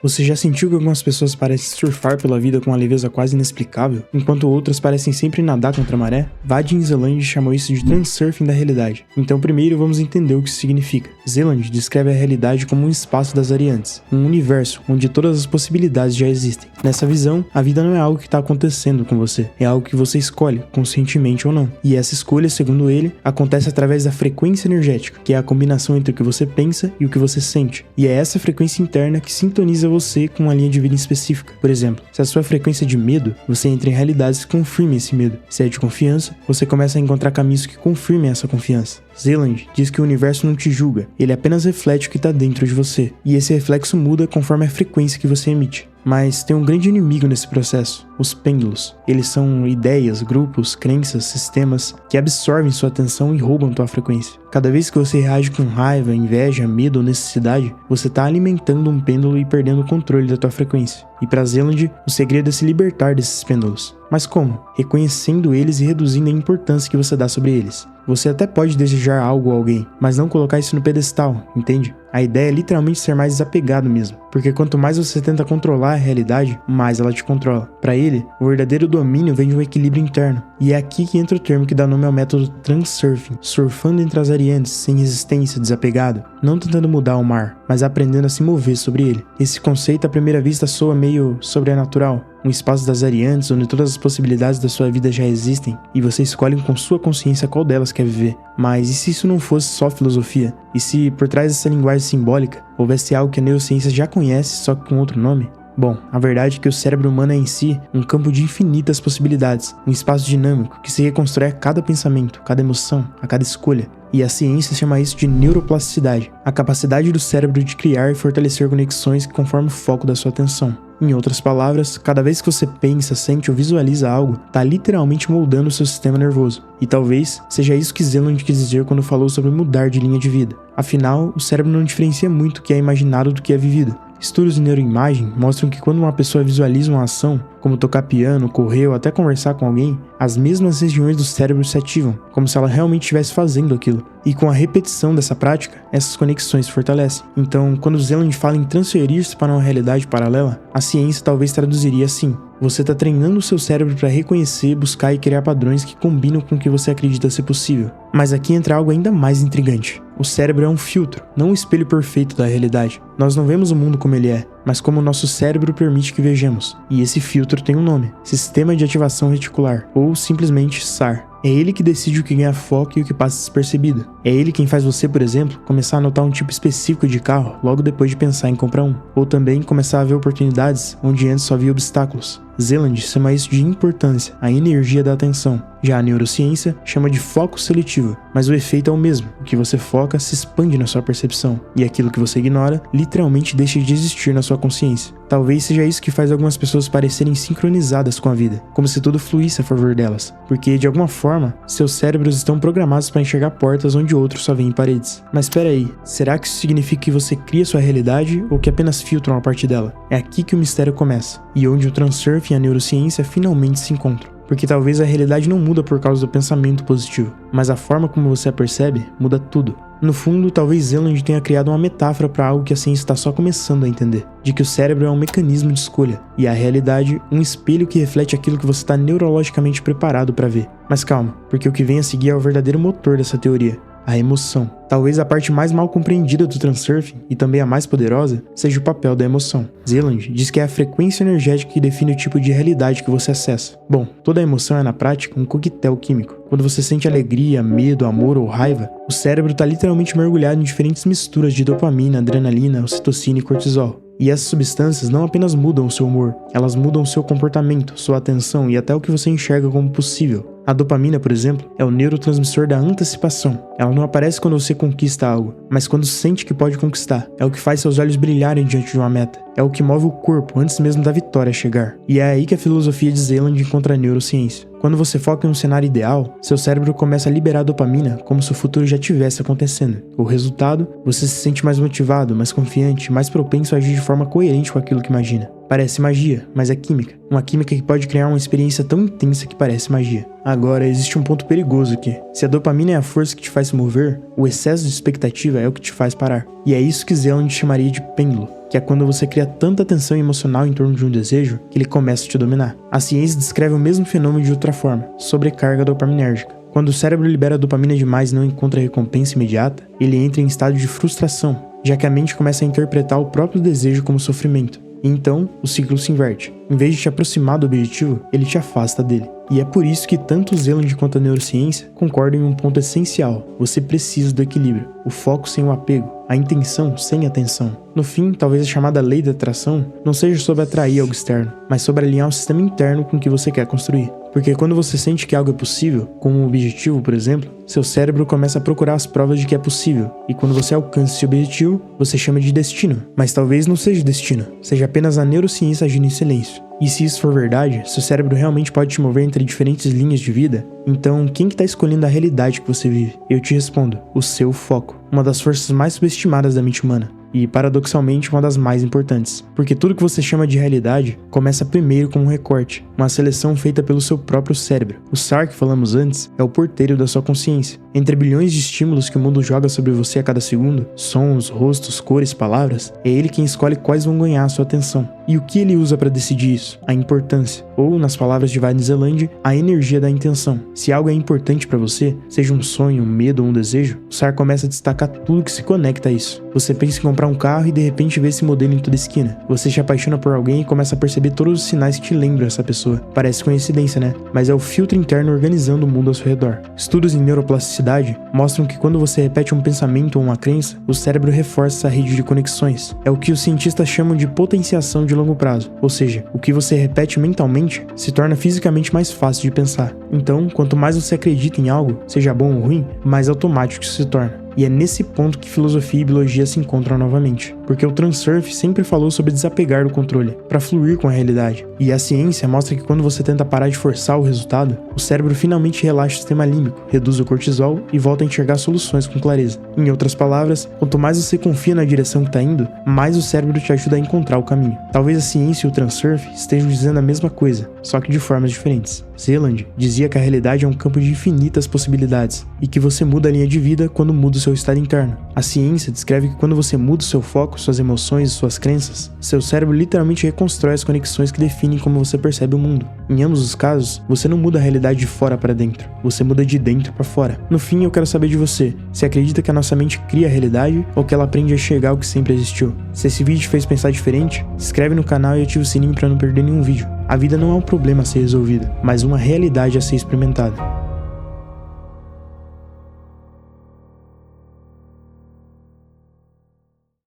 Você já sentiu que algumas pessoas parecem surfar pela vida com uma leveza quase inexplicável, enquanto outras parecem sempre nadar contra a maré? Vadim Zeland chamou isso de transurfing da realidade. Então primeiro vamos entender o que isso significa. Zeland descreve a realidade como um espaço das variantes, um universo onde todas as possibilidades já existem. Nessa visão, a vida não é algo que está acontecendo com você, é algo que você escolhe, conscientemente ou não. E essa escolha, segundo ele, acontece através da frequência energética, que é a combinação entre o que você pensa e o que você sente. E é essa frequência interna que sintoniza você com uma linha de vida específica. Por exemplo, se a sua frequência é de medo, você entra em realidades que confirmem esse medo. Se é de confiança, você começa a encontrar caminhos que confirmem essa confiança. Zeland diz que o universo não te julga, ele apenas reflete o que está dentro de você, e esse reflexo muda conforme a frequência que você emite. Mas tem um grande inimigo nesse processo, os pêndulos. Eles são ideias, grupos, crenças, sistemas que absorvem sua atenção e roubam tua frequência. Cada vez que você reage com raiva, inveja, medo ou necessidade, você está alimentando um pêndulo e perdendo o controle da tua frequência. E para Zeland, o segredo é se libertar desses pêndulos. Mas como? Reconhecendo eles e reduzindo a importância que você dá sobre eles. Você até pode desejar algo ou alguém, mas não colocar isso no pedestal, entende? A ideia é literalmente ser mais desapegado mesmo, porque quanto mais você tenta controlar a realidade, mais ela te controla. Para ele, o verdadeiro domínio vem de um equilíbrio interno, e é aqui que entra o termo que dá nome ao método transurfing, surfando entre as variantes, sem resistência, desapegado, não tentando mudar o mar, mas aprendendo a se mover sobre ele. Esse conceito à primeira vista soa meio sobrenatural, um espaço das variantes onde todas as possibilidades da sua vida já existem e você escolhe com sua consciência qual delas quer viver. Mas e se isso não fosse só filosofia? E se por trás dessa linguagem simbólica houvesse algo que a neurociência já conhece, só que com outro nome? Bom, a verdade é que o cérebro humano é em si um campo de infinitas possibilidades, um espaço dinâmico que se reconstrói a cada pensamento, cada emoção, a cada escolha. E a ciência chama isso de neuroplasticidade, a capacidade do cérebro de criar e fortalecer conexões que conformam o foco da sua atenção. Em outras palavras, cada vez que você pensa, sente ou visualiza algo, está literalmente moldando o seu sistema nervoso. E talvez seja isso que Zeland quis dizer quando falou sobre mudar de linha de vida. Afinal, o cérebro não diferencia muito o que é imaginado do que é vivido. Estudos de neuroimagem mostram que quando uma pessoa visualiza uma ação, como tocar piano, correr ou até conversar com alguém, as mesmas regiões do cérebro se ativam, como se ela realmente estivesse fazendo aquilo. E com a repetição dessa prática, essas conexões se fortalecem. Então, quando Zeland fala em transferir-se para uma realidade paralela, a ciência talvez traduziria assim: você está treinando o seu cérebro para reconhecer, buscar e criar padrões que combinam com o que você acredita ser possível. Mas aqui entra algo ainda mais intrigante. O cérebro é um filtro, não um espelho perfeito da realidade. Nós não vemos o mundo como ele é, mas como o nosso cérebro permite que vejamos. E esse filtro tem um nome: Sistema de Ativação Reticular, ou simplesmente SAR. É ele que decide o que ganha foco e o que passa despercebido. É ele quem faz você, por exemplo, começar a notar um tipo específico de carro logo depois de pensar em comprar um. Ou também começar a ver oportunidades onde antes só via obstáculos. Zeland chama isso de importância, a energia da atenção. Já a neurociência chama de foco seletivo, mas o efeito é o mesmo. O que você foca se expande na sua percepção, e aquilo que você ignora literalmente deixa de existir na sua consciência. Talvez seja isso que faz algumas pessoas parecerem sincronizadas com a vida, como se tudo fluísse a favor delas, porque de alguma forma, seus cérebros estão programados para enxergar portas onde outros só veem paredes. Mas espera aí, será que isso significa que você cria sua realidade ou que apenas filtra uma parte dela? É aqui que o mistério começa, e onde o transurfing e a neurociência finalmente se encontram. Porque talvez a realidade não muda por causa do pensamento positivo, mas a forma como você a percebe muda tudo. No fundo, talvez Zeland tenha criado uma metáfora para algo que a ciência está só começando a entender, de que o cérebro é um mecanismo de escolha, e a realidade um espelho que reflete aquilo que você está neurologicamente preparado para ver. Mas calma, porque o que vem a seguir é o verdadeiro motor dessa teoria: a emoção. Talvez a parte mais mal compreendida do transurfing, e também a mais poderosa, seja o papel da emoção. Zeland diz que é a frequência energética que define o tipo de realidade que você acessa. Bom, toda emoção é na prática um coquetel químico. Quando você sente alegria, medo, amor ou raiva, o cérebro está literalmente mergulhado em diferentes misturas de dopamina, adrenalina, ocitocina e cortisol. E essas substâncias não apenas mudam o seu humor, elas mudam o seu comportamento, sua atenção e até o que você enxerga como possível. A dopamina, por exemplo, é o neurotransmissor da antecipação. Ela não aparece quando você conquista algo, mas quando sente que pode conquistar. É o que faz seus olhos brilharem diante de uma meta. É o que move o corpo antes mesmo da vitória chegar. E é aí que a filosofia de Zeland encontra a neurociência. Quando você foca em um cenário ideal, seu cérebro começa a liberar dopamina como se o futuro já tivesse acontecendo. O resultado, você se sente mais motivado, mais confiante, mais propenso a agir de forma coerente com aquilo que imagina. Parece magia, mas é química. Uma química que pode criar uma experiência tão intensa que parece magia. Agora, existe um ponto perigoso aqui. Se a dopamina é a força que te faz se mover, o excesso de expectativa é o que te faz parar. E é isso que Zeland chamaria de pêndulo, que é quando você cria tanta tensão emocional em torno de um desejo que ele começa a te dominar. A ciência descreve o mesmo fenômeno de outra forma, sobrecarga dopaminérgica. Quando o cérebro libera dopamina demais e não encontra recompensa imediata, ele entra em estado de frustração, já que a mente começa a interpretar o próprio desejo como sofrimento. E então, o ciclo se inverte. Em vez de te aproximar do objetivo, ele te afasta dele. E é por isso que tanto Zeland quanto a neurociência concordam em um ponto essencial. Você precisa do equilíbrio, o foco sem o apego, a intenção sem a tensão. No fim, talvez a chamada lei da atração não seja sobre atrair algo externo, mas sobre alinhar o sistema interno com o que você quer construir. Porque quando você sente que algo é possível, como um objetivo, por exemplo, seu cérebro começa a procurar as provas de que é possível. E quando você alcança esse objetivo, você chama de destino. Mas talvez não seja destino, seja apenas a neurociência agindo em silêncio. E se isso for verdade, seu cérebro realmente pode te mover entre diferentes linhas de vida, então quem que tá escolhendo a realidade que você vive? Eu te respondo, o seu foco. Uma das forças mais subestimadas da mente humana. E, paradoxalmente, uma das mais importantes. Porque tudo que você chama de realidade começa primeiro com um recorte, uma seleção feita pelo seu próprio cérebro. O SAR que falamos antes é o porteiro da sua consciência. Entre bilhões de estímulos que o mundo joga sobre você a cada segundo, sons, rostos, cores, palavras, é ele quem escolhe quais vão ganhar a sua atenção. E o que ele usa para decidir isso? A importância. Ou, nas palavras de Vadim Zeland, a energia da intenção. Se algo é importante para você, seja um sonho, um medo ou um desejo, o SAR começa a destacar tudo que se conecta a isso. Você pensa em comprar um carro e de repente vê esse modelo em toda esquina. Você se apaixona por alguém e começa a perceber todos os sinais que te lembram essa pessoa. Parece coincidência, né? Mas é o filtro interno organizando o mundo ao seu redor. Estudos em neuroplasticidade mostram que quando você repete um pensamento ou uma crença, o cérebro reforça essa rede de conexões. É o que os cientistas chamam de potenciação de longo prazo. Ou seja, o que você repete mentalmente se torna fisicamente mais fácil de pensar. Então, quanto mais você acredita em algo, seja bom ou ruim, mais automático isso se torna. E é nesse ponto que filosofia e biologia se encontram novamente, porque o Transurf sempre falou sobre desapegar do controle, para fluir com a realidade. E a ciência mostra que quando você tenta parar de forçar o resultado, o cérebro finalmente relaxa o sistema límbico, reduz o cortisol e volta a enxergar soluções com clareza. Em outras palavras, quanto mais você confia na direção que está indo, mais o cérebro te ajuda a encontrar o caminho. Talvez a ciência e o Transurf estejam dizendo a mesma coisa, só que de formas diferentes. Zeland dizia que a realidade é um campo de infinitas possibilidades, e que você muda a linha de vida quando muda o seu estado interno. A ciência descreve que quando você muda o seu foco, suas emoções e suas crenças, seu cérebro literalmente reconstrói as conexões que definem como você percebe o mundo. Em ambos os casos, você não muda a realidade de fora para dentro, você muda de dentro para fora. No fim, eu quero saber de você, se acredita que a nossa mente cria a realidade ou que ela aprende a enxergar o que sempre existiu. Se esse vídeo te fez pensar diferente, se inscreve no canal e ativa o sininho para não perder nenhum vídeo. A vida não é um problema a ser resolvido, mas uma realidade a ser experimentada.